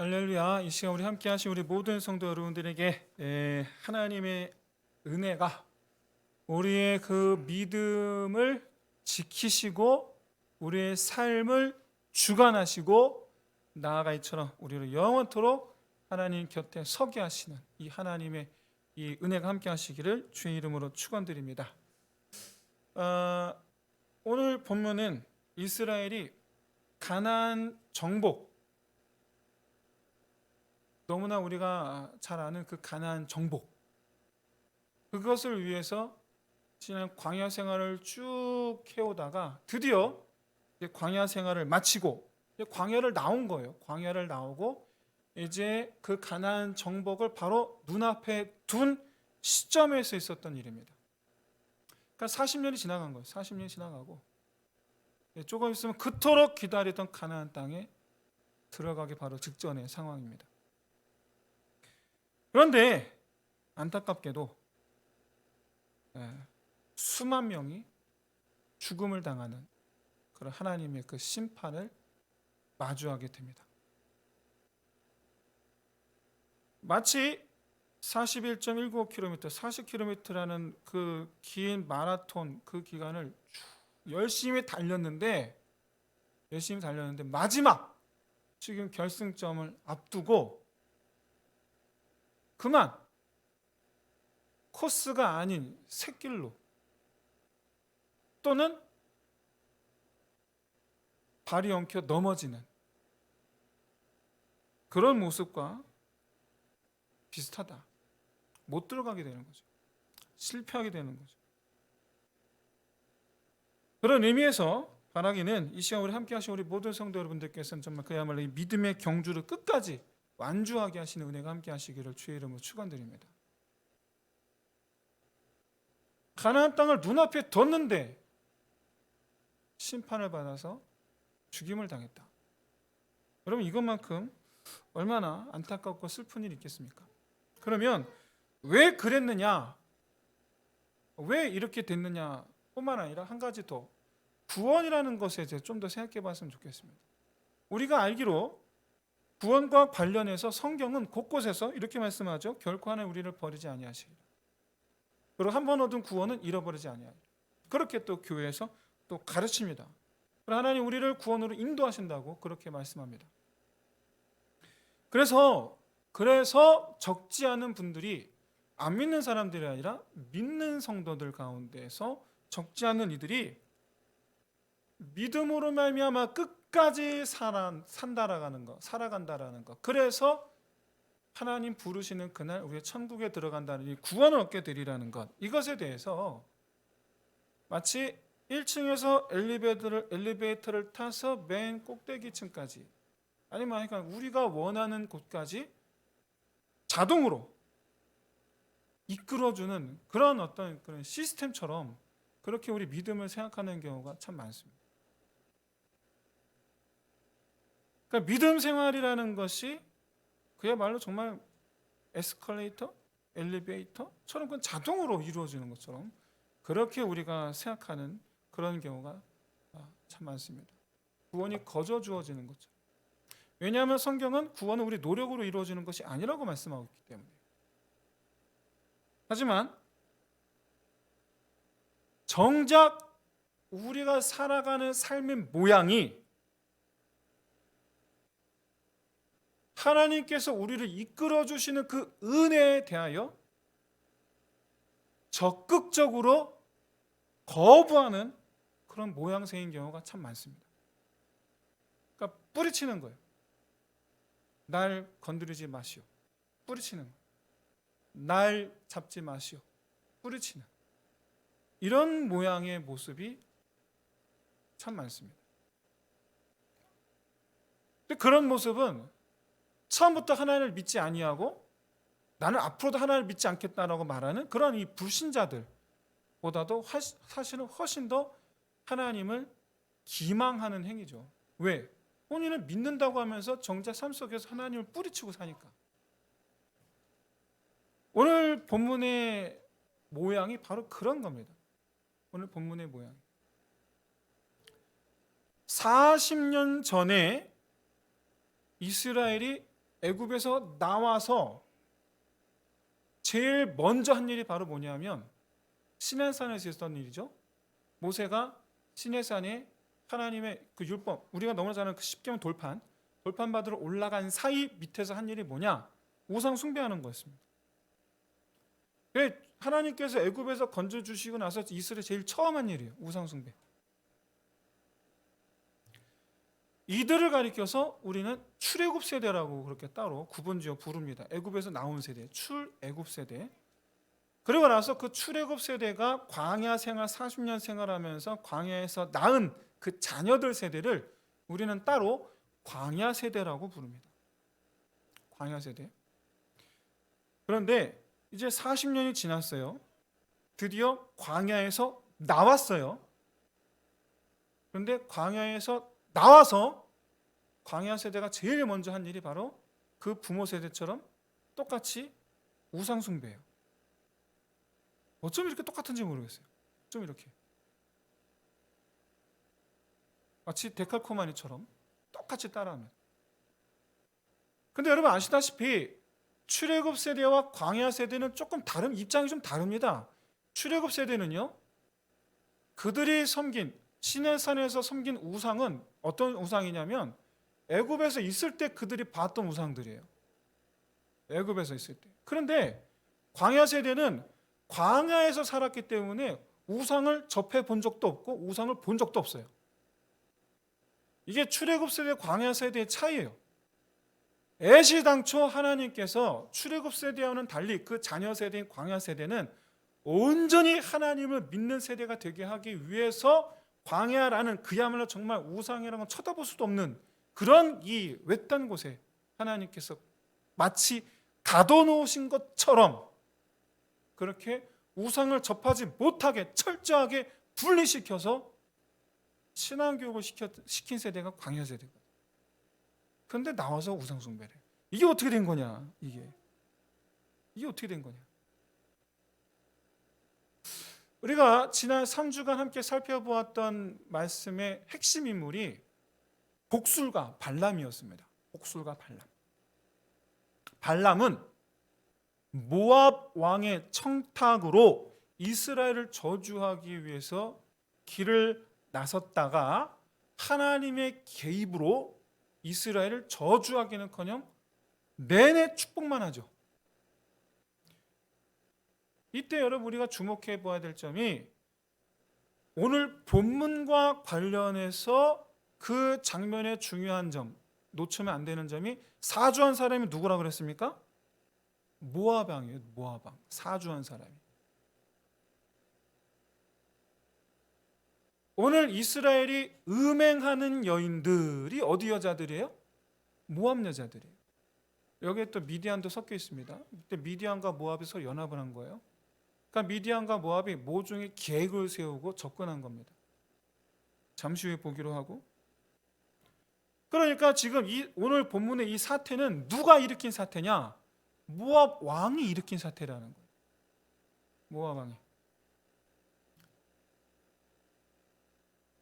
할렐루야. 이 시간 우리 함께 하신 우리 모든 성도 여러분들에게 하나님의 은혜가 우리의 그 믿음을 지키시고 우리의 삶을 주관하시고 나아가 이처럼 우리를 영원토록 하나님 곁에 서게 하시는 이 하나님의 이 은혜가 함께 하시기를 주의 이름으로 축원드립니다. 오늘 본문은 이스라엘이 가나안 정복, 너무나 우리가 잘 아는 그 가나안 정복, 그것을 위해서 지난 광야 생활을 쭉 해오다가 드디어 광야 생활을 마치고 광야를 나온 거예요. 광야를 나오고 이제 그 가나안 정복을 바로 눈앞에 둔 시점에서 있었던 일입니다. 그러니까 40년이 지나간 거예요. 40년이 지나가고 조금 있으면 그토록 기다리던 가나안 땅에 들어가기 바로 직전의 상황입니다. 그런데 안타깝게도 수만 명이 죽음을 당하는 그런 하나님의 그 심판을 마주하게 됩니다. 마치 41.195km, 40km라는 그 긴 마라톤 그 기간을 열심히 달렸는데 마지막 지금 결승점을 앞두고 그만 코스가 아닌 샛길로 또는 발이 엉켜 넘어지는 그런 모습과 비슷하다. 못 들어가게 되는 거죠. 실패하게 되는 거죠. 그런 의미에서 바라기는 이 시간 우리 함께 하신 우리 모든 성도 여러분들께서는 정말 그야말로 이 믿음의 경주를 끝까지 완주하게 하시는 은혜가 함께 하시기를 주의 이름으로 축원드립니다. 가나안 땅을 눈앞에 뒀는데 심판을 받아서 죽임을 당했다. 여러분, 이것만큼 얼마나 안타깝고 슬픈 일이 있겠습니까? 그러면 왜 그랬느냐, 왜 이렇게 됐느냐 뿐만 아니라 한 가지 더, 구원이라는 것에 좀 더 생각해 봤으면 좋겠습니다. 우리가 알기로 구원과 관련해서 성경은 곳곳에서 이렇게 말씀하죠. 결코 하나님 우리를 버리지 아니하시리라. 그리고 한 번 얻은 구원은 잃어버리지 아니하리라. 그렇게 또 교회에서 또 가르칩니다. 하나님 우리를 구원으로 인도하신다고 그렇게 말씀합니다. 그래서 적지 않은 분들이 안 믿는 사람들이 아니라 믿는 성도들 가운데서 적지 않은 이들이 믿음으로 말미암아 끝까지 살아간다라는 것. 그래서 하나님 부르시는 그날 우리의 천국에 들어간다는 이 구원을 얻게 되리라는 것. 이것에 대해서 마치 1층에서 엘리베이터를 타서 맨 꼭대기층까지, 아니면 그러니까 우리가 원하는 곳까지 자동으로 이끌어주는 그런 어떤 그런 시스템처럼 그렇게 우리 믿음을 생각하는 경우가 참 많습니다. 그러니까 믿음 생활이라는 것이 그야말로 정말 에스컬레이터, 엘리베이터처럼 그건 자동으로 이루어지는 것처럼 그렇게 우리가 생각하는 그런 경우가 참 많습니다. 구원이 거저 주어지는 것처럼. 왜냐하면 성경은 구원은 우리 노력으로 이루어지는 것이 아니라고 말씀하고 있기 때문에. 하지만 정작 우리가 살아가는 삶의 모양이 하나님께서 우리를 이끌어 주시는 그 은혜에 대하여 적극적으로 거부하는 그런 모양새인 경우가 참 많습니다. 그러니까 뿌리치는 거예요. 날 건드리지 마시오. 뿌리치는 거예요. 날 잡지 마시오. 뿌리치는 이런 모양의 모습이 참 많습니다. 근데 그런 모습은 처음부터 하나님을 믿지 아니하고 나는 앞으로도 하나님을 믿지 않겠다라고 말하는 그런 이 불신자들보다도 사실은 훨씬 더 하나님을 기망하는 행위죠. 왜? 본인은 믿는다고 하면서 정작 삶 속에서 하나님을 뿌리치고 사니까. 오늘 본문의 모양이 바로 그런 겁니다. 오늘 본문의 모양. 40년 전에 이스라엘이 애굽에서 나와서 제일 먼저 한 일이 바로 뭐냐면 시내산에서 있었던 일이죠. 모세가 시내산에 하나님의 그 율법, 우리가 너무나 잘 아는 그 십계명 돌판 받으러 올라간 사이 밑에서 한 일이 뭐냐? 우상 숭배하는 거였습니다. 하나님께서 애굽에서 건져 주시고 나서 이스라엘 제일 처음 한 일이에요. 우상 숭배. 이들을 가리켜서 우리는 출애굽 세대라고 그렇게 따로 구분지어 부릅니다. 애굽에서 나온 세대, 출애굽 세대. 그리고 나서 그 출애굽 세대가 광야 생활 40년 생활하면서 광야에서 낳은 그 자녀들 세대를 우리는 따로 광야 세대라고 부릅니다. 광야 세대. 그런데 이제 40년이 지났어요. 드디어 광야에서 나왔어요. 그런데 광야에서 나와서 광야 세대가 제일 먼저 한 일이 바로 그 부모 세대처럼 똑같이 우상 숭배예요. 어쩜 이렇게 똑같은지 모르겠어요. 좀 이렇게 마치 데칼코마니처럼 똑같이 따라하면. 근데 여러분 아시다시피 출애굽 세대와 광야 세대는 조금 다른 입장이 좀 다릅니다. 출애굽 세대는요, 그들이 섬긴 시내산에서 섬긴 우상은 어떤 우상이냐면 애굽에서 있을 때 그들이 봤던 우상들이에요. 애굽에서 있을 때. 그런데 광야 세대는 광야에서 살았기 때문에 우상을 접해 본 적도 없고 우상을 본 적도 없어요. 이게 출애굽 세대, 광야 세대의 차이예요. 애시당초 하나님께서 출애굽 세대와는 달리 그 자녀 세대인 광야 세대는 온전히 하나님을 믿는 세대가 되게 하기 위해서 광야라는 그야말로 정말 우상이라는 건 쳐다볼 수도 없는 그런 이 외딴 곳에 하나님께서 마치 가둬놓으신 것처럼 그렇게 우상을 접하지 못하게 철저하게 분리시켜서 신앙교육을 시킨 세대가 광야 세대가. 그런데 나와서 우상 숭배를. 이게 어떻게 된 거냐? 이게 어떻게 된 거냐? 우리가 지난 3주간 함께 살펴보았던 말씀의 핵심 인물이 복술가 발람이었습니다. 복술가 발람. 발람은 모압 왕의 청탁으로 이스라엘을 저주하기 위해서 길을 나섰다가 하나님의 개입으로 이스라엘을 저주하기는커녕 내내 축복만 하죠. 이때 여러분 우리가 주목해 봐야 될 점이 오늘 본문과 관련해서 그 장면의 중요한 점, 놓치면 안 되는 점이 사주한 사람이 누구라고 그랬습니까? 모압 왕이에요. 모압 왕. 사주한 사람이. 오늘 이스라엘이 음행하는 여인들이 어디 여자들이에요? 모압 여자들이에요. 여기에 또 미디안도 섞여 있습니다. 그때 미디안과 모압이 서로 연합을 한 거예요. 그러니까 미디안과 모압이 모종의 계획을 세우고 접근한 겁니다. 잠시 후에 보기로 하고. 그러니까 지금 오늘 본문의 이 사태는 누가 일으킨 사태냐? 모압 왕이 일으킨 사태라는 거예요. 모압 왕이.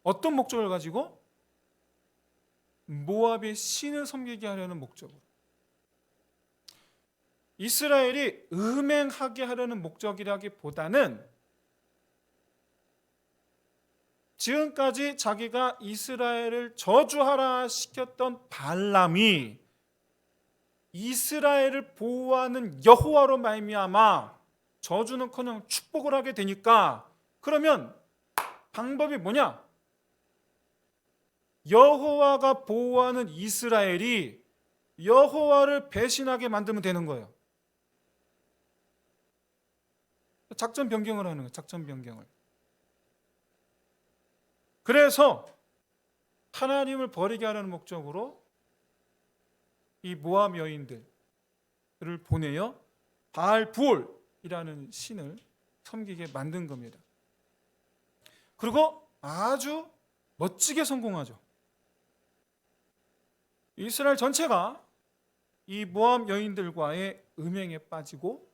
어떤 목적을 가지고? 모압의 신을 섬기게 하려는 목적으로. 이스라엘이 음행하게 하려는 목적이라기보다는 지금까지 자기가 이스라엘을 저주하라 시켰던 발람이 이스라엘을 보호하는 여호와로 말미암아 저주는커녕 축복을 하게 되니까 그러면 방법이 뭐냐? 여호와가 보호하는 이스라엘이 여호와를 배신하게 만들면 되는 거예요. 작전 변경을 하는 거예요. 작전 변경을. 그래서 하나님을 버리게 하려는 목적으로 이 모압 여인들을 보내어 바알부올이라는 신을 섬기게 만든 겁니다. 그리고 아주 멋지게 성공하죠. 이스라엘 전체가 이 모압 여인들과의 음행에 빠지고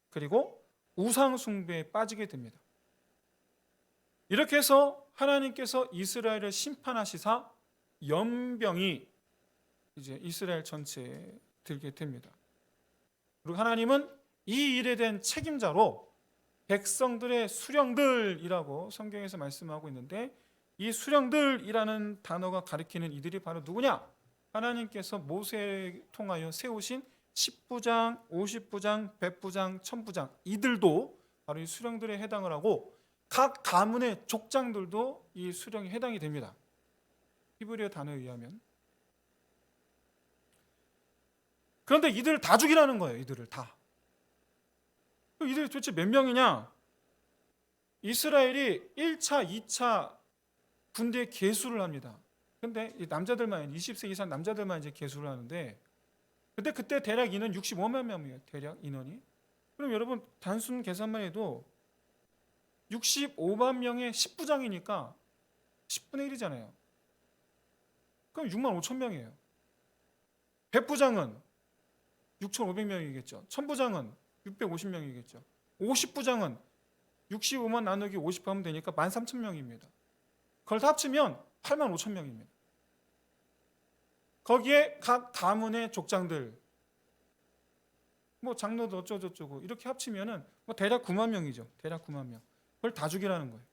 그리고 우상 숭배에 빠지게 됩니다. 이렇게 해서 하나님께서 이스라엘을 심판하시사 연병이 이제 이스라엘 전체에 들게 됩니다. 그리고 하나님은 이 일에 대한 책임자로 백성들의 수령들이라고 성경에서 말씀하고 있는데, 이 수령들이라는 단어가 가리키는 이들이 바로 누구냐? 하나님께서 모세를 통하여 세우신 10부장, 50부장, 100부장, 1000부장, 이들도 바로 이 수령들에 해당을 하고, 각 가문의 족장들도 이 수령에 해당이 됩니다. 히브리어 단어에 의하면. 그런데 이들을 다 죽이라는 거예요. 이들을 다. 이들이 도대체 몇 명이냐? 이스라엘이 1차, 2차 군대 계수를 합니다. 근데 남자들만, 20세 이상 남자들만 이제 계수를 하는데, 근데 그때 대략 인원 65만 명이에요. 대략 인원이. 그럼 여러분 단순 계산만 해도 65만 명의 10부장이니까 10분의 1이잖아요. 그럼 6만 5천 명이에요. 100부장은 6,500명이겠죠. 1000부장은 650명이겠죠. 50부장은 65만 나누기 50 하면 되니까 13,000명입니다. 그걸 다 합치면 8만 5천 명입니다. 거기에 각 가문의 족장들, 뭐 장로도 어쩌고저쩌고 이렇게 합치면은 뭐 대략 9만 명이죠. 대략 9만 명. 그걸 다 죽이라는 거예요.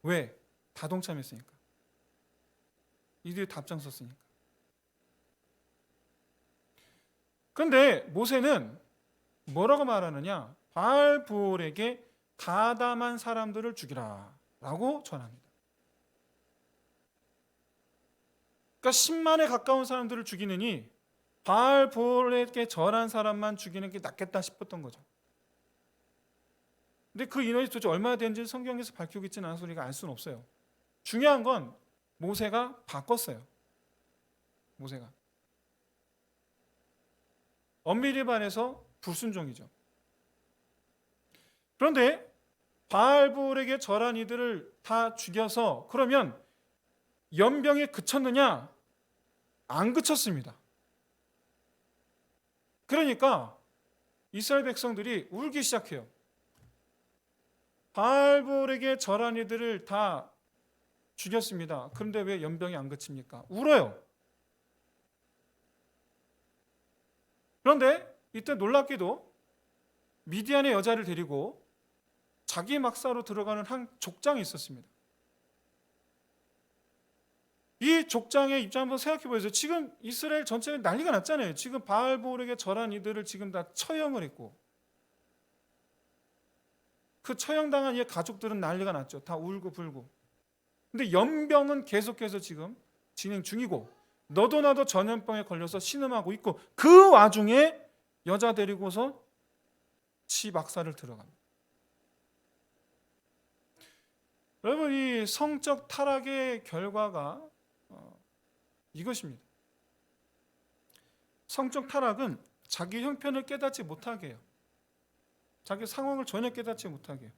왜? 다 동참했으니까. 이들이 다 앞장섰으니까. 그런데 모세는 뭐라고 말하느냐? 바알볼에게 가담한 사람들을 죽이라 라고 전합니다. 그러니까 10만에 가까운 사람들을 죽이느니 바알볼에게 절한 사람만 죽이는 게 낫겠다 싶었던 거죠. 근데 그 인원이 도대체 얼마나 되는지 성경에서 밝히고 있지는 않아서 우리가 알 수는 없어요. 중요한 건 모세가 바꿨어요. 모세가. 엄밀히 말해서 불순종이죠. 그런데 바알볼에게 절한 이들을 다 죽여서 그러면 연병에 그쳤느냐? 안 그쳤습니다. 그러니까 이스라엘 백성들이 울기 시작해요. 바알볼에게 절한 이들을 다 죽였습니다. 그런데 왜 연병이 안 그칩니까? 울어요. 그런데 이때 놀랍게도 미디안의 여자를 데리고 자기 막사로 들어가는 한 족장이 있었습니다. 이 족장의 입장 한번 생각해 보세요. 지금 이스라엘 전체가 난리가 났잖아요. 지금 바알볼에게 절한 이들을 지금 다 처형을 했고, 그 처형당한 이 가족들은 난리가 났죠. 다 울고 불고. 근데 연병은 계속해서 지금 진행 중이고, 너도 나도 전염병에 걸려서 신음하고 있고, 그 와중에 여자 데리고서 지 막사를 들어갑니다. 여러분, 이 성적 타락의 결과가 이것입니다. 성적 타락은 자기 형편을 깨닫지 못하게 해요. 자기 상황을 전혀 깨닫지 못하게 해요.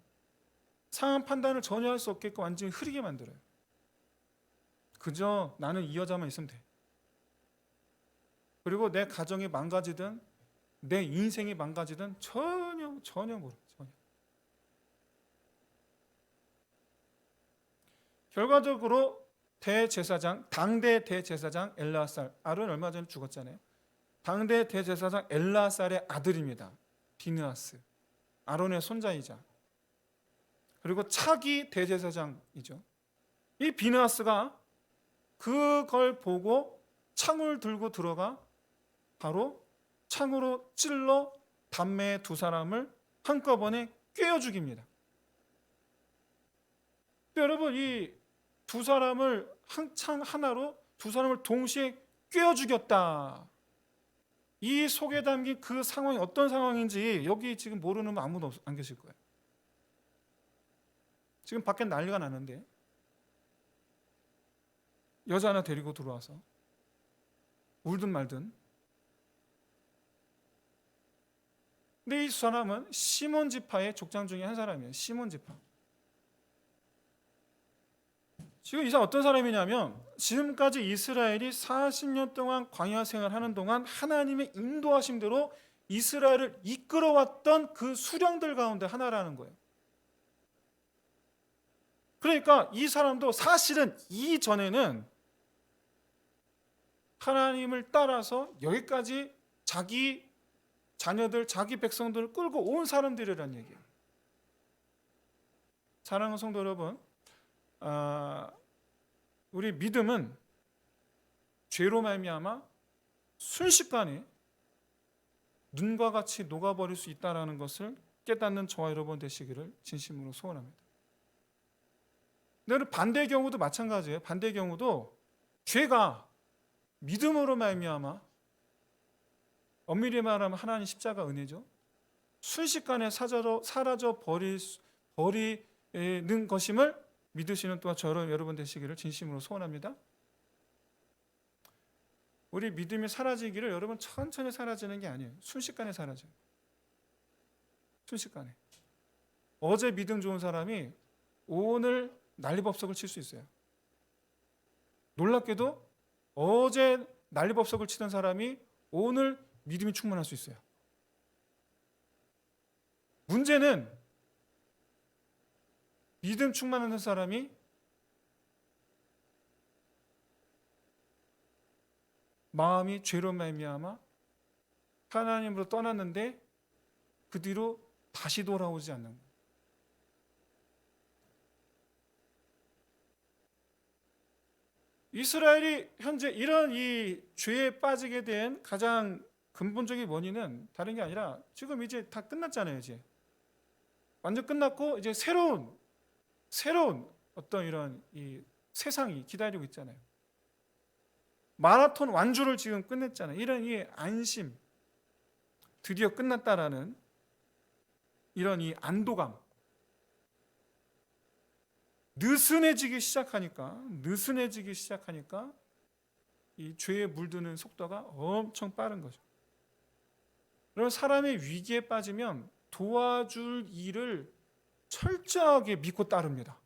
상황 판단을 전혀 할 수 없게끔 완전히 흐리게 만들어요. 그저 나는 이 여자만 있으면 돼. 그리고 내 가정이 망가지든 내 인생이 망가지든 전혀 모르. 전혀. 결과적으로 대제사장, 당대 대제사장 엘라살, 아론이 얼마 전에 죽었잖아요. 당대 대제사장 엘라살의 아들입니다. 비느하스, 아론의 손자이자, 그리고 차기 대제사장이죠. 이 비느하스가 그걸 보고 창을 들고 들어가 바로 창으로 찔러 담매 두 사람을 한꺼번에 꿰어 죽입니다. 여러분, 이 두 사람을 한 창 하나로 두 사람을 동시에 꿰어 죽였다. 이 속에 담긴 그 상황이 어떤 상황인지 여기 지금 모르는 분 아무도 안 계실 거예요. 지금 밖에 난리가 나는데 여자 하나 데리고 들어와서 울든 말든. 근데 이 사람은 시몬 지파의 족장 중에 한 사람이에요. 시몬 지파. 지금 이 사람 어떤 사람이냐면, 지금까지 이스라엘이 40년 동안 광야 생활하는 동안 하나님의 인도하심대로 이스라엘을 이끌어왔던 그 수령들 가운데 하나라는 거예요. 그러니까 이 사람도 사실은 이전에는 하나님을 따라서 여기까지 자기 자녀들, 자기 백성들을 끌고 온 사람들이라는 얘기예요. 사랑하는 성도 여러분, 우리 믿음은 죄로 말미암아 순식간에 눈과 같이 녹아버릴 수 있다는 것을 깨닫는 저와 여러분 되시기를 진심으로 소원합니다. 근데 반대의 경우도 마찬가지예요. 반대의 경우도 죄가 믿음으로 말미암아, 엄밀히 말하면 하나님 십자가 은혜죠, 순식간에 사라져 버리는 것임을 믿으시는 또한 저와 여러분 되시기를 진심으로 소원합니다. 우리 믿음이 사라지기를 여러분 천천히 사라지는 게 아니에요. 순식간에 사라져요. 순식간에. 어제 믿음 좋은 사람이 오늘 난리법석을 칠 수 있어요. 놀랍게도 어제 난리법석을 치던 사람이 오늘 믿음이 충만할 수 있어요. 문제는 믿음 충만한 사람이 마음이 죄로 말미암아 하나님으로 떠났는데 그 뒤로 다시 돌아오지 않는 거예요. 이스라엘이 현재 이런 이 죄에 빠지게 된 가장 근본적인 원인은 다른 게 아니라 지금 이제 다 끝났잖아요. 이제 완전 끝났고 이제 새로운 어떤 이런 이 세상이 기다리고 있잖아요. 마라톤 완주를 지금 끝냈잖아요. 이런 이 안심, 드디어 끝났다라는 이런 이 안도감, 느슨해지기 시작하니까 이 죄에 물드는 속도가 엄청 빠른 거죠. 그러면 사람이 위기에 빠지면 도와줄 일을 철저하게 믿고 따릅니다.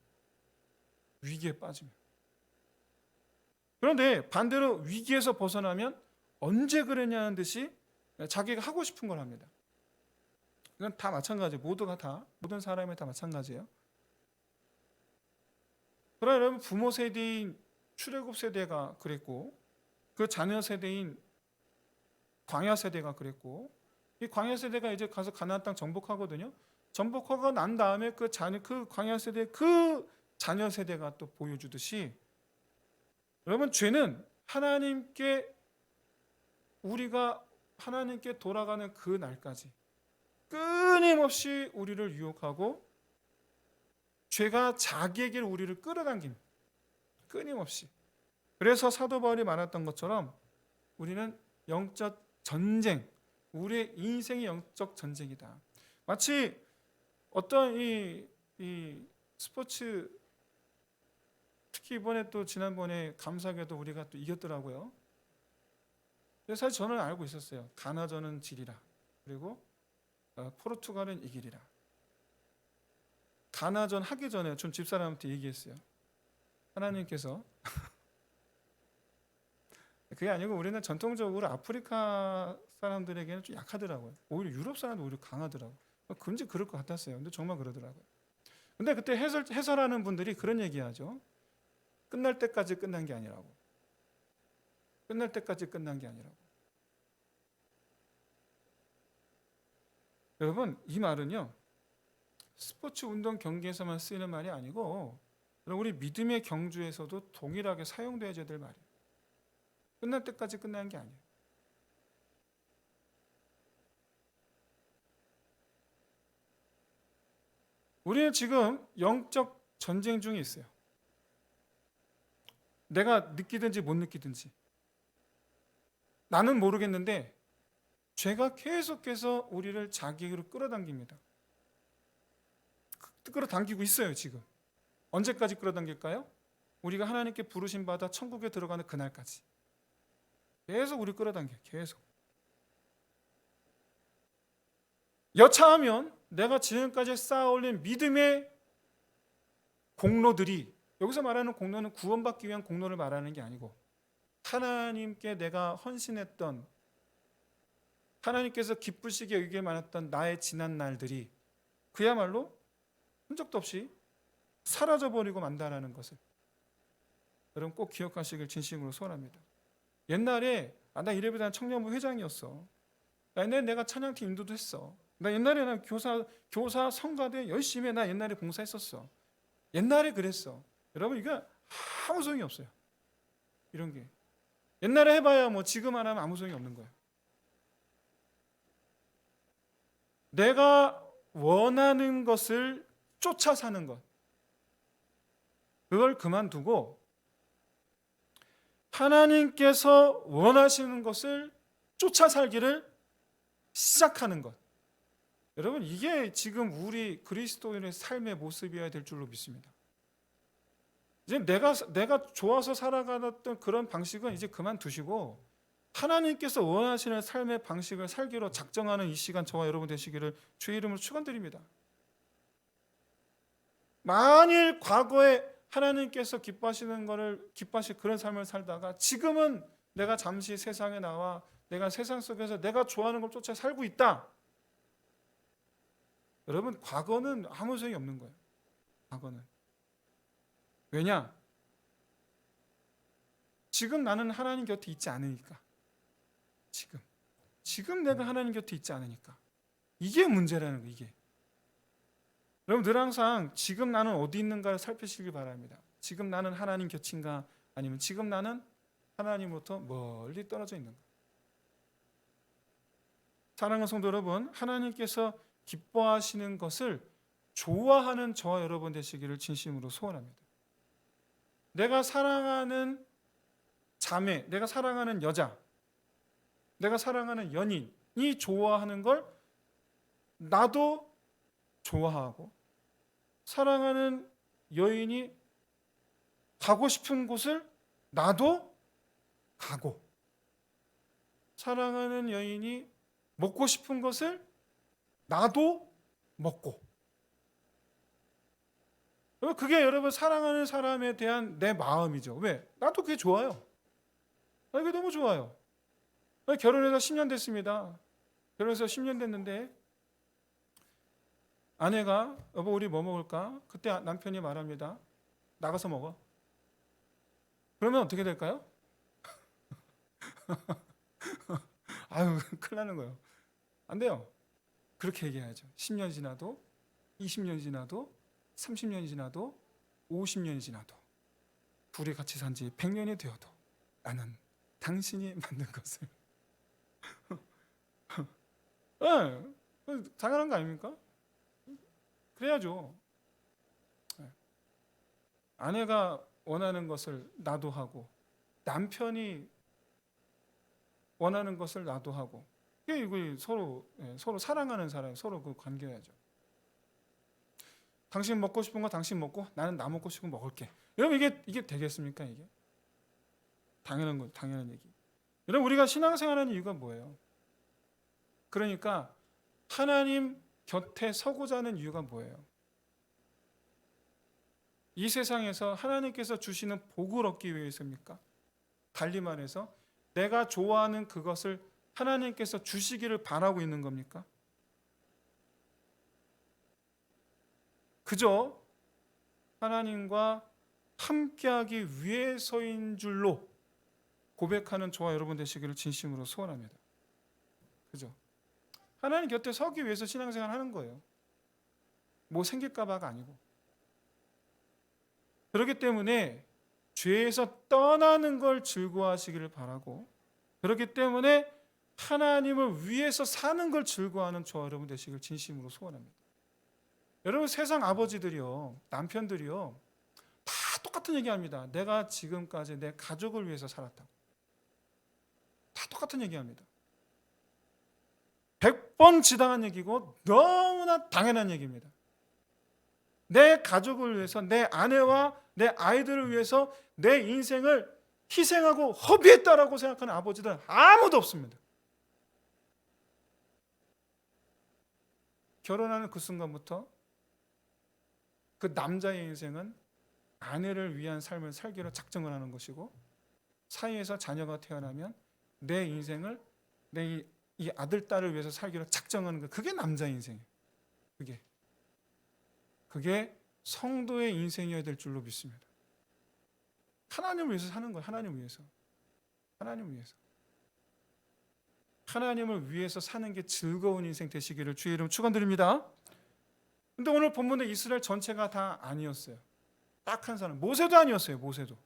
위기에 빠지면. 그런데 반대로 위기에서 벗어나면 언제 그랬냐는 듯이 자기가 하고 싶은 걸 합니다. 이건 다 마찬가지예요. 모든 사람이 다 마찬가지예요. 그러나 여러분, 부모 세대인 출애굽 세대가 그랬고, 그 자녀 세대인 광야 세대가 그랬고, 이 광야 세대가 이제 가서 가나안 땅 정복하거든요. 정복하고 난 다음에 그 광야 세대, 그 자녀 세대가 또 보여주듯이, 여러분, 죄는 우리가 하나님께 돌아가는 그 날까지 끊임없이 우리를 유혹하고, 죄가 자기에게 우리를 끌어당깁니다. 끊임없이. 그래서 사도 바울이 말했던 것처럼 우리는 영적 전쟁, 우리의 인생이 영적 전쟁이다. 마치 어떤 이 스포츠, 특히 이번에 또 지난번에 감사하게도 우리가 또 이겼더라고요. 사실 저는 알고 있었어요. 가나전은 지리라. 그리고 포르투갈은 이기리라. 가나전 하기 전에 좀 집사람한테 얘기했어요. 하나님께서 그게 아니고 우리는 전통적으로 아프리카 사람들에게는 좀 약하더라고요. 오히려 유럽 사람도 오히려 강하더라고요. 금지 그럴 것 같았어요. 근데 정말 그러더라고요. 근데 그때 해설하는 분들이 그런 얘기하죠. 끝날 때까지 끝난 게 아니라고. 끝날 때까지 끝난 게 아니라고. 여러분, 이 말은요, 스포츠 운동 경기에서만 쓰이는 말이 아니고 우리 믿음의 경주에서도 동일하게 사용되어야 될 말이에요. 끝날 때까지 끝나는 게 아니에요. 우리는 지금 영적 전쟁 중에 있어요. 내가 느끼든지 못 느끼든지. 나는 모르겠는데 죄가 계속해서 우리를 자기로 끌어당깁니다. 끌어당기고 있어요. 지금. 언제까지 끌어당길까요? 우리가 하나님께 부르심 받아 천국에 들어가는 그날까지. 계속 우리 끌어당겨요. 계속. 여차하면 내가 지금까지 쌓아올린 믿음의 공로들이, 여기서 말하는 공로는 구원받기 위한 공로를 말하는 게 아니고 하나님께 내가 헌신했던, 하나님께서 기쁘시게 여기게 많았던 나의 지난 날들이 그야말로 흔적도 없이 사라져버리고 만다라는 것을 여러분 꼭 기억하시길 진심으로 소원합니다. 옛날에 나 이래보다는 청년부 회장이었어. 옛날에 내가 찬양팀 인도도 했어. 나 옛날에 나 교사 성가대 열심히 해. 나 옛날에 봉사했었어. 옛날에 그랬어. 여러분 이거 아무 소용이 없어요. 이런 게 옛날에 해봐야 뭐 지금 안 하면 아무 소용이 없는 거예요. 내가 원하는 것을 쫓아 사는 것, 그걸 그만두고 하나님께서 원하시는 것을 쫓아 살기를 시작하는 것. 여러분 이게 지금 우리 그리스도인의 삶의 모습이어야 될 줄로 믿습니다. 이제 내가 좋아서 살아가던 그런 방식은 이제 그만두시고 하나님께서 원하시는 삶의 방식을 살기로 작정하는 이 시간 저와 여러분 되시기를 주의 이름으로 축원드립니다. 만일 과거에 하나님께서 기뻐하시는 것을 기뻐하실 그런 삶을 살다가 지금은 내가 잠시 세상에 나와 내가 세상 속에서 내가 좋아하는 걸 쫓아 살고 있다. 여러분 과거는 아무 소용이 없는 거예요. 과거는. 왜냐? 지금 나는 하나님 곁에 있지 않으니까. 지금 내가 하나님 곁에 있지 않으니까. 이게 문제라는 거예요. 이게. 여러분 늘 항상 지금 나는 어디 있는가를 살피시길 바랍니다. 지금 나는 하나님 곁인가 아니면 지금 나는 하나님으로부터 멀리 떨어져 있는가. 사랑하는 성도 여러분, 하나님께서 기뻐하시는 것을 좋아하는 저와 여러분 되시기를 진심으로 소원합니다. 내가 사랑하는 자매, 내가 사랑하는 여자, 내가 사랑하는 연인이 좋아하는 걸 나도 좋아하고, 사랑하는 여인이 가고 싶은 곳을 나도 가고, 사랑하는 여인이 먹고 싶은 것을 나도 먹고. 그게 여러분 사랑하는 사람에 대한 내 마음이죠. 왜? 나도 그게 좋아요. 이게 너무 좋아요. 결혼해서 10년 됐습니다. 결혼해서 10년 됐는데 아내가 여보 우리 뭐 먹을까? 그때 남편이 말합니다. 나가서 먹어. 그러면 어떻게 될까요? 아유 큰일 나는 거예요. 안 돼요. 그렇게 얘기해야죠. 10년 지나도 20년 지나도 30년이 지나도 50년이 지나도 둘이 같이 산 지 100년이 되어도 나는 당신이 만든 것을 네, 당연한 거 아닙니까? 그래야죠. 네. 아내가 원하는 것을 나도 하고 남편이 원하는 것을 나도 하고 이게 서로 사랑하는 사람 서로 그 관계야죠. 당신 먹고 싶은 거 당신 먹고 나는 나 먹고 싶은 거 먹을게. 여러분 이게 되겠습니까 이게? 당연한 얘기. 여러분 우리가 신앙생활하는 이유가 뭐예요? 그러니까 하나님 곁에 서고자 하는 이유가 뭐예요? 이 세상에서 하나님께서 주시는 복을 얻기 위해서입니까? 달리 말해서 내가 좋아하는 그것을 하나님께서 주시기를 바라고 있는 겁니까? 그저 하나님과 함께하기 위해서인 줄로 고백하는 저와 여러분 되시기를 진심으로 소원합니다. 그죠? 하나님 곁에 서기 위해서 신앙생활 하는 거예요. 뭐 생길까 봐가 아니고. 그렇기 때문에 죄에서 떠나는 걸 즐거워하시기를 바라고, 그렇기 때문에 하나님을 위해서 사는 걸 즐거워하는 저와 여러분 되시기를 진심으로 소원합니다. 여러분 세상 아버지들이요, 남편들이요, 다 똑같은 얘기합니다. 내가 지금까지 내 가족을 위해서 살았다고. 다 똑같은 얘기합니다. 100번 지당한 얘기고 너무나 당연한 얘기입니다. 내 가족을 위해서, 내 아내와 내 아이들을 위해서 내 인생을 희생하고 허비했다라고 생각하는 아버지들은 아무도 없습니다. 결혼하는 그 순간부터 그 남자의 인생은 아내를 위한 삶을 살기로 작정을 하는 것이고, 사이에서 자녀가 태어나면 내 인생을 내 이 아들, 딸을 위해서 살기로 작정하는 것, 그게 남자의 인생이에요. 그게 성도의 인생이어야 될 줄로 믿습니다. 하나님을 위해서 사는 거예요. 하나님을 위해서. 하나님을 위해서 사는 게 즐거운 인생 되시기를 주의 이름 축원드립니다. 근데 오늘 본문에 이스라엘 전체가 다 아니었어요. 딱 한 사람, 모세도 아니었어요. 모세도.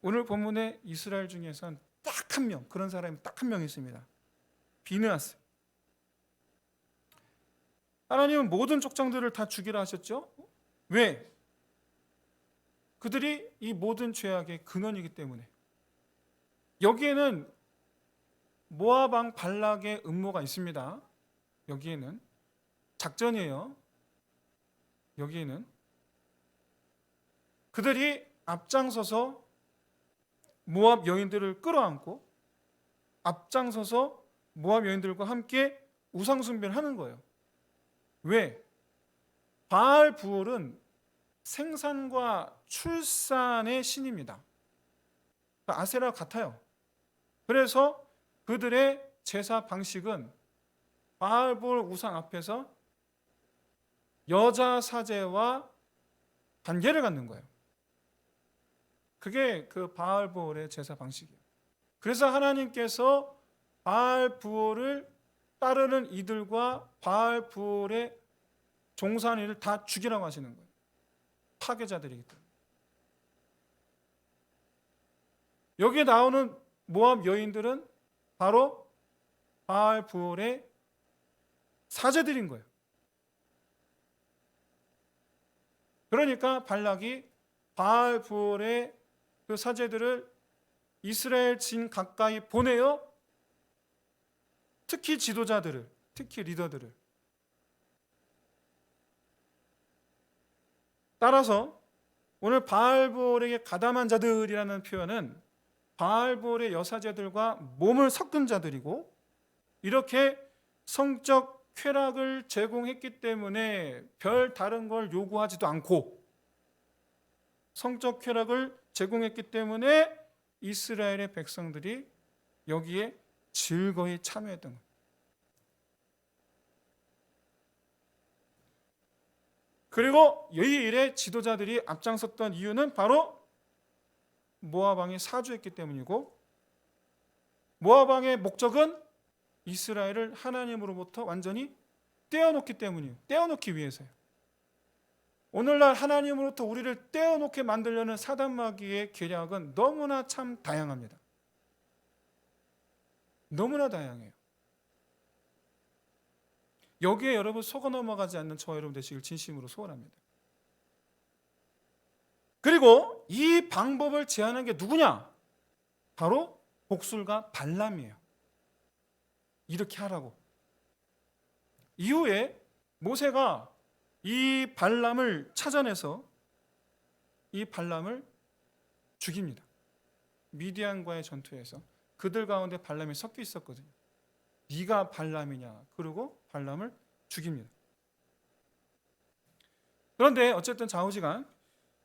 오늘 본문에 이스라엘 중에선 딱 한 명, 그런 사람이 딱 한 명 있습니다. 비느하스. 하나님은 모든 족장들을 다 죽이라 하셨죠? 왜? 그들이 이 모든 죄악의 근원이기 때문에. 여기에는 모압 왕 발락의 음모가 있습니다. 여기에는 작전이에요. 여기에는 그들이 앞장서서 모압 여인들을 끌어안고 앞장서서 모압 여인들과 함께 우상 숭배를 하는 거예요. 왜? 바알 부올은 생산과 출산의 신입니다. 아세라와 같아요. 그래서 그들의 제사 방식은 바알 부올 우상 앞에서 여자 사제와 관계를 갖는 거예요. 그게 그 바알 부올의 제사 방식이에요. 그래서 하나님께서 바알 부올을 따르는 이들과 바알 부올의 종사하는 이를 다 죽이라고 하시는 거예요. 파괴자들이기 때문에. 여기에 나오는 모압 여인들은 바로 바알 부올의 사제들인 거예요. 그러니까 발락이 바알 부올의 그 사제들을 이스라엘 진 가까이 보내어 특히 지도자들을, 특히 리더들을 따라서 오늘 바알 부올에게 가담한 자들이라는 표현은 바알 부올의 여사제들과 몸을 섞은 자들이고 이렇게 성적 쾌락을 제공했기 때문에 별 다른 걸 요구하지도 않고 성적 쾌락을 제공했기 때문에 이스라엘의 백성들이 여기에 즐거이 참여했던 거예요. 그리고 이 일에 지도자들이 앞장섰던 이유는 바로 모압 왕이 사주했기 때문이고 모압 왕의 목적은 이스라엘을 하나님으로부터 완전히 떼어놓기 때문이에요. 떼어놓기 위해서요. 오늘날 하나님으로부터 우리를 떼어놓게 만들려는 사단마귀의 계략은 너무나 참 다양합니다. 너무나 다양해요. 여기에 여러분 속아 넘어가지 않는 저와 여러분 되시길 진심으로 소원합니다. 그리고 이 방법을 제안한 게 누구냐? 바로 복술가 발람이에요. 이렇게 하라고. 이후에 모세가 이 발람을 찾아내서 이 발람을 죽입니다. 미디안과의 전투에서 그들 가운데 발람이 섞여 있었거든요. 네가 발람이냐? 그러고 발람을 죽입니다. 그런데 어쨌든 좌우지간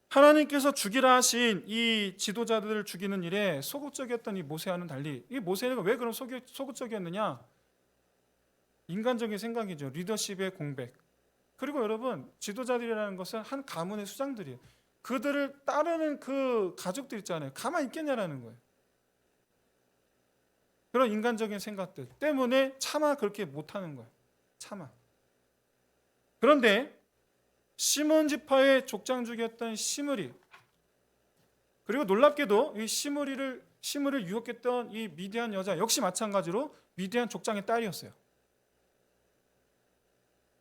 하나님께서 죽이라 하신 이 지도자들을 죽이는 일에 소극적이었던 이 모세와는 달리 이 모세는 왜 그런 소극적이었느냐? 인간적인 생각이죠. 리더십의 공백. 그리고 여러분 지도자들이라는 것은 한 가문의 수장들이에요. 그들을 따르는 그 가족들 있잖아요. 가만히 있겠냐라는 거예요. 그런 인간적인 생각들 때문에 차마 그렇게 못하는 거예요. 차마. 그런데 시몬 지파의 족장주기였던 시므리, 그리고 놀랍게도 이 시므리를 유혹했던 이 미디안 여자 역시 마찬가지로 미디안 족장의 딸이었어요.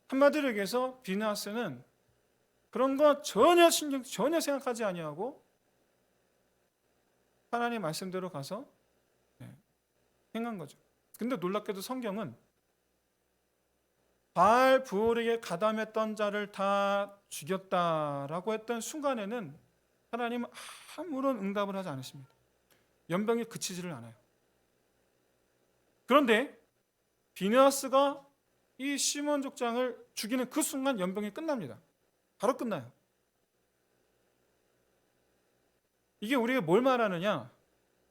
한마디로 얘기해서 비느하스는 그런 거 전혀 생각하지 아니하고 하나님 말씀대로 가서 행한 거죠. 근데 놀랍게도 성경은 바알 부올에게 가담했던 자를 다 죽였다라고 했던 순간에는 하나님은 아무런 응답을 하지 않으십니다. 연병이 그치지를 않아요. 그런데 비느하스가 이 시몬 족장을 죽이는 그 순간 연병이 끝납니다. 바로 끝나요. 이게 우리가 뭘 말하느냐?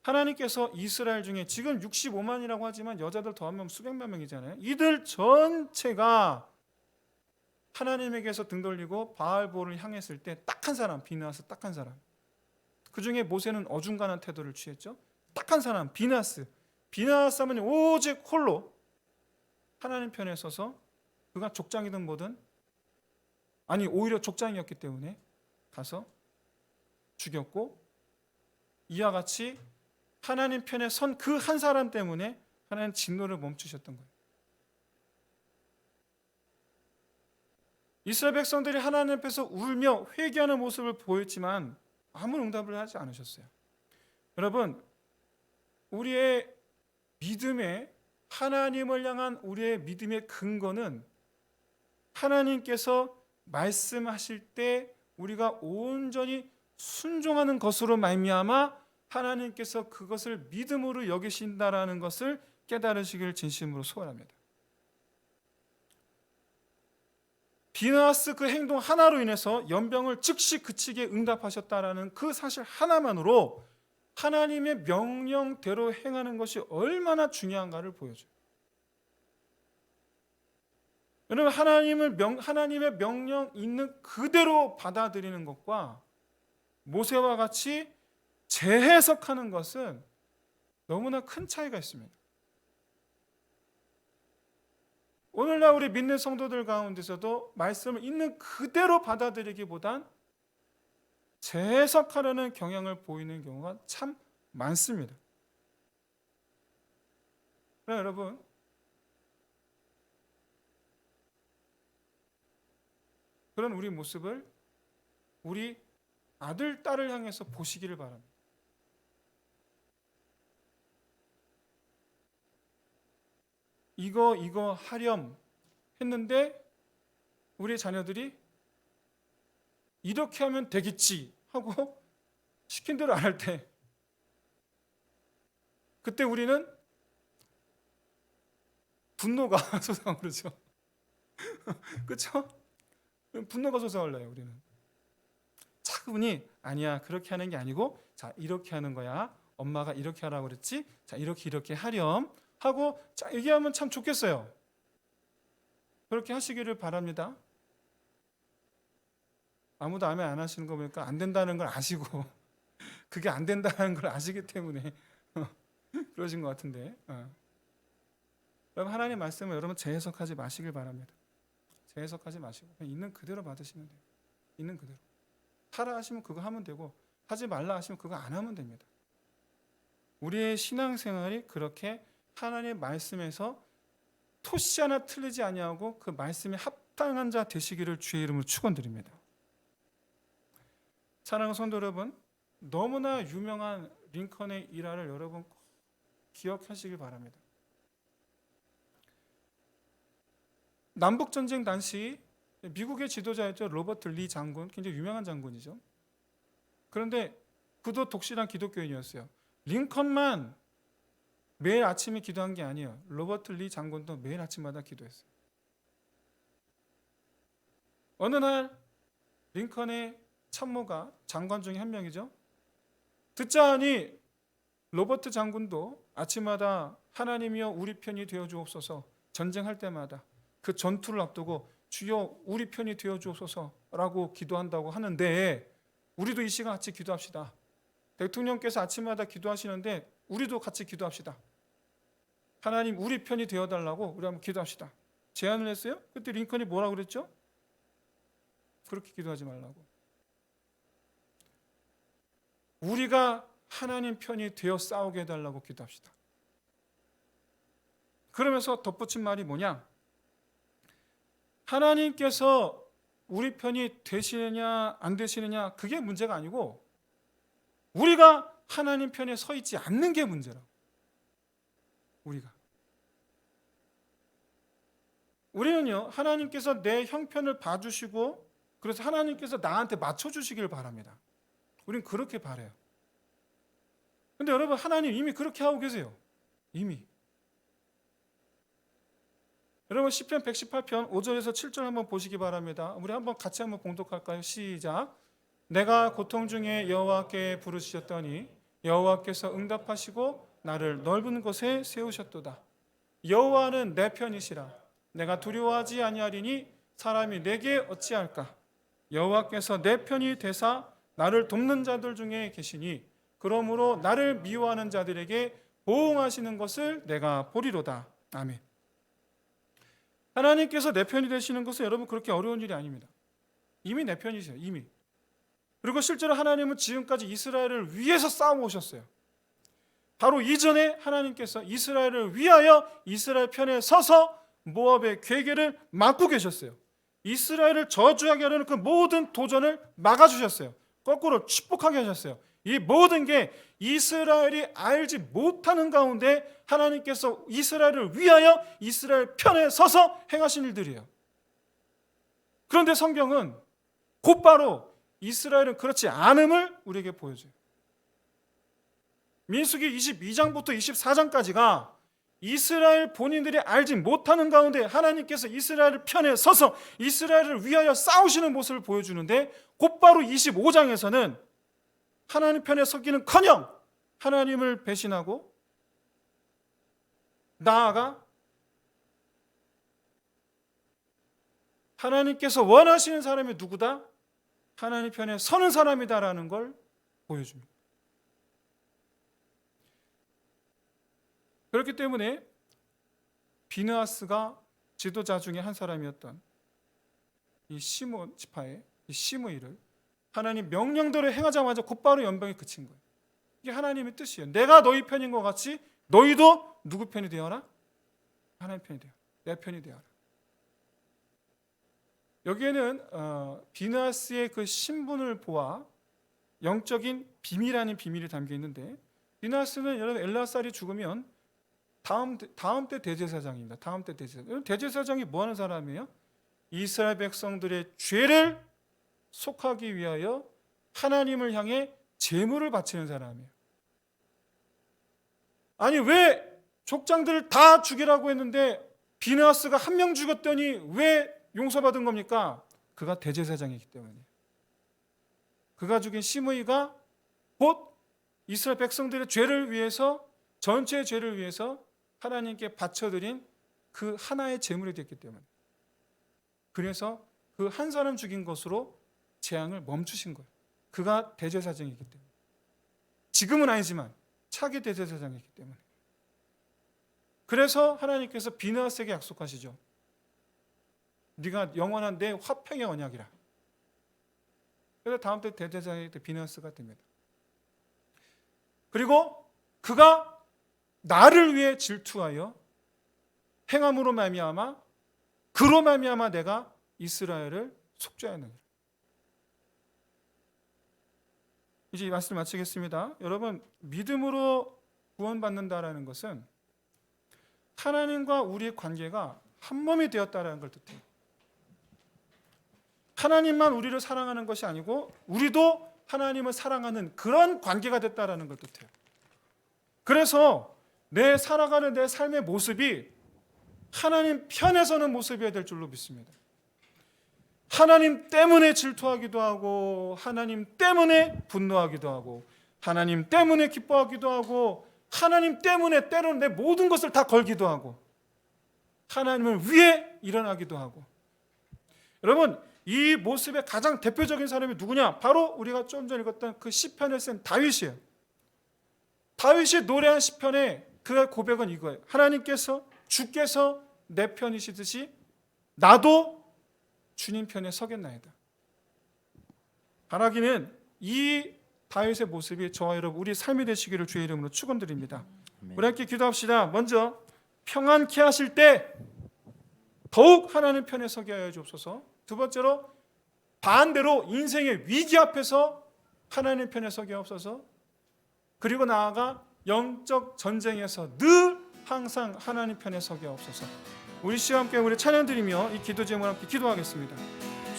하나님께서 이스라엘 중에 지금 65만이라고 하지만 여자들 더하면 수백만 명이잖아요. 이들 전체가 하나님에게서 등 돌리고 바알볼을 향했을 때 딱 한 사람, 비느하스 딱 한 사람. 그 중에 모세는 어중간한 태도를 취했죠. 딱 한 사람, 비나스 하면 오직 홀로 하나님 편에 서서, 그가 족장이든 뭐든, 아니 오히려 족장이었기 때문에 가서 죽였고, 이와 같이 하나님 편에 선 그 한 사람 때문에 하나님 진노를 멈추셨던 거예요. 이스라엘 백성들이 하나님 앞에서 울며 회개하는 모습을 보였지만 아무 응답을 하지 않으셨어요. 여러분, 우리의 믿음의, 하나님을 향한 우리의 믿음의 근거는 하나님께서 말씀하실 때 우리가 온전히 순종하는 것으로 말미암아 하나님께서 그것을 믿음으로 여기신다라는 것을 깨달으시길 진심으로 소원합니다. 비나스 그 행동 하나로 인해서 연병을 즉시 그치게 응답하셨다라는 그 사실 하나만으로 하나님의 명령대로 행하는 것이 얼마나 중요한가를 보여줘요. 여러분, 하나님의 명령 있는 그대로 받아들이는 것과 모세와 같이 재해석하는 것은 너무나 큰 차이가 있습니다. 오늘날 우리 믿는 성도들 가운데서도 말씀을 있는 그대로 받아들이기보단 재해석하려는 경향을 보이는 경우가 참 많습니다. 그러나 여러분, 그런 우리 모습을 우리 아들, 딸을 향해서 보시기를 바랍니다. 이거 하렴 했는데 우리 자녀들이 이렇게 하면 되겠지 하고 시킨 대로 안 할 때, 그때 우리는 분노가 솟아오르죠. 그렇죠? 분노가 솟아올라요. 우리는 차분히, 아니야, 그렇게 하는 게 아니고, 자, 이렇게 하는 거야. 엄마가 이렇게 하라고 그랬지. 자, 이렇게 하렴 하고, 자, 얘기하면 참 좋겠어요. 그렇게 하시기를 바랍니다. 아무도 아멘 안 하시는 거 보니까 안 된다는 걸 아시고 그게 안 된다는 걸 아시기 때문에 그러신 것 같은데, 여러분, 하나님 말씀을 여러분 재해석하지 마시길 바랍니다. 재해석하지 마시고 그냥 있는 그대로 받으시면 돼요. 있는 그대로. 하라 하시면 그거 하면 되고, 하지 말라 하시면 그거 안 하면 됩니다. 우리의 신앙생활이 그렇게 하나님의 말씀에서 토시 하나 틀리지 아니하고 그 말씀에 합당한 자 되시기를 주의 이름으로 축원드립니다. 사랑하는 성도 여러분, 너무나 유명한 링컨의 일화를 여러분 꼭 기억하시길 바랍니다. 남북전쟁 당시 미국의 지도자였죠. 로버트 리 장군, 굉장히 유명한 장군이죠. 그런데 그도 독실한 기독교인이었어요. 링컨만 매일 아침에 기도한 게 아니에요. 로버트 리 장군도 매일 아침마다 기도했어요. 어느 날 링컨의 참모가, 장관 중에 한 명이죠. 듣자 하니 로버트 장군도 아침마다 하나님이여 우리 편이 되어 주옵소서, 전쟁할 때마다 그 전투를 앞두고 주여 우리 편이 되어 주옵소서라고 기도한다고 하는데, 우리도 이 시간 같이 기도합시다. 대통령께서 아침마다 기도하시는데 우리도 같이 기도합시다. 하나님 우리 편이 되어달라고 우리 한번 기도합시다. 제안을 했어요. 그때 링컨이 뭐라고 그랬죠? 그렇게 기도하지 말라고. 우리가 하나님 편이 되어 싸우게 해달라고 기도합시다. 그러면서 덧붙인 말이 뭐냐? 하나님께서 우리 편이 되시느냐 안 되시느냐 그게 문제가 아니고, 우리가 하나님 편에 서 있지 않는 게 문제라고. 우리는요, 하나님께서 내 형편을 봐주시고, 그래서 하나님께서 나한테 맞춰주시기를 바랍니다. 우리는 그렇게 바라요. 근데 여러분, 하나님 이미 그렇게 하고 계세요. 이미. 여러분, 시편 118편 5절에서 7절 한번 보시기 바랍니다. 우리 한번 같이 한번 봉독할까요? 시작. 내가 고통 중에 여호와께 부르시었더니 여호와께서 응답하시고 나를 넓은 곳에 세우셨도다. 여호와는 내 편이시라. 내가 두려워하지 아니하리니 사람이 내게 어찌할까? 여호와께서 내 편이 되사 나를 돕는 자들 중에 계시니 그러므로 나를 미워하는 자들에게 보응하시는 것을 내가 보리로다. 아멘. 하나님께서 내 편이 되시는 것은 여러분 그렇게 어려운 일이 아닙니다. 이미 내 편이세요. 이미. 그리고 실제로 하나님은 지금까지 이스라엘을 위해서 싸워오셨어요. 바로 이전에 하나님께서 이스라엘을 위하여 이스라엘 편에 서서 모압의 괴계를 막고 계셨어요. 이스라엘을 저주하게 하려는 그 모든 도전을 막아주셨어요. 거꾸로 축복하게 하셨어요. 이 모든 게 이스라엘이 알지 못하는 가운데 하나님께서 이스라엘을 위하여 이스라엘 편에 서서 행하신 일들이에요. 그런데 성경은 곧바로 이스라엘은 그렇지 않음을 우리에게 보여줘요. 민수기 22장부터 24장까지가 이스라엘 본인들이 알지 못하는 가운데 하나님께서 이스라엘 편에 서서 이스라엘을 위하여 싸우시는 모습을 보여주는데, 곧바로 25장에서는 하나님 편에 서기는커녕 하나님을 배신하고 나아가 하나님께서 원하시는 사람이 누구다? 하나님 편에 서는 사람이다라는 걸 보여줍니다. 그렇기 때문에 비느하스가 지도자 중에 한 사람이었던 이 시몬 지파의 이 시므이를 하나님 명령대로 행하자마자 곧바로 연병에 그친 거예요. 이게 하나님의 뜻이에요. 내가 너희 편인 것 같이 너희도 누구 편이 되어라? 하나님 편이 되어라. 내 편이 되어라. 여기에는 비느하스의 그 신분을 보아 영적인 비밀 아닌 비밀이 담겨 있는데, 비느하스는 여러분 엘라살이 죽으면 다음 때 대제사장입니다. 다음 때 대제사장. 대제사장이 뭐 하는 사람이에요? 이스라엘 백성들의 죄를 속하기 위하여 하나님을 향해 제물을 바치는 사람이에요. 아니 왜 족장들을 다 죽이라고 했는데 비느하스가 한 명 죽였더니 왜 용서받은 겁니까? 그가 대제사장이기 때문이에요. 그가 죽인 시므이가 곧 이스라엘 백성들의 죄를 위해서, 전체의 죄를 위해서 하나님께 바쳐드린 그 하나의 제물이 됐기 때문에, 그래서 그 한 사람 죽인 것으로 재앙을 멈추신 거예요. 그가 대제사장이기 때문에. 지금은 아니지만 차기 대제사장이기 때문에. 그래서 하나님께서 비느하스에게 약속하시죠. 네가 영원한 내 화평의 언약이라. 그래서 다음 때 대제사장이 비느하스가 됩니다. 그리고 그가 나를 위해 질투하여 행함으로 말미암아, 그로 말미암아 내가 이스라엘을 속죄하느니라. 이제 이 말씀을 마치겠습니다. 여러분, 믿음으로 구원받는다라는 것은 하나님과 우리의 관계가 한 몸이 되었다라는 걸 뜻해요. 하나님만 우리를 사랑하는 것이 아니고 우리도 하나님을 사랑하는 그런 관계가 됐다라는 걸 뜻해요. 그래서 내 살아가는 내 삶의 모습이 하나님 편에 서는 모습이어야 될 줄로 믿습니다. 하나님 때문에 질투하기도 하고, 하나님 때문에 분노하기도 하고, 하나님 때문에 기뻐하기도 하고, 하나님 때문에 때로는 내 모든 것을 다 걸기도 하고, 하나님을 위해 일어나기도 하고. 여러분, 이 모습의 가장 대표적인 사람이 누구냐? 바로 우리가 좀 전에 읽었던 그 시편을 쓴 다윗이에요. 다윗이 노래한 시편에 그의 고백은 이거예요. 하나님께서, 주께서 내 편이시듯이 나도 주님 편에 서겠나이다. 바라기는 이 다윗의 모습이 저와 여러분 우리 삶이 되시기를 주의 이름으로 축원드립니다. 우리 함께 기도합시다. 먼저 평안케 하실 때 더욱 하나님 편에 서게 하여 주옵소서. 두 번째로 반대로 인생의 위기 앞에서 하나님 편에 서게 하옵소서. 그리고 나아가 영적 전쟁에서 늘 항상 하나님 편에 서게 하옵소서. 우리 시와 함께 우리 찬양 드리며 이 기도 제목을 함께 기도하겠습니다.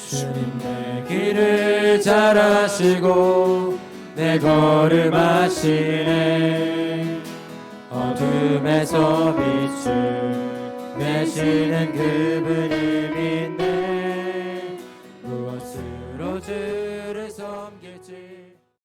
주님 내 길을 잘 아시고 내 걸음 아시네. 어둠에서 빛을 내시는 그분을 믿네. 무엇으로 주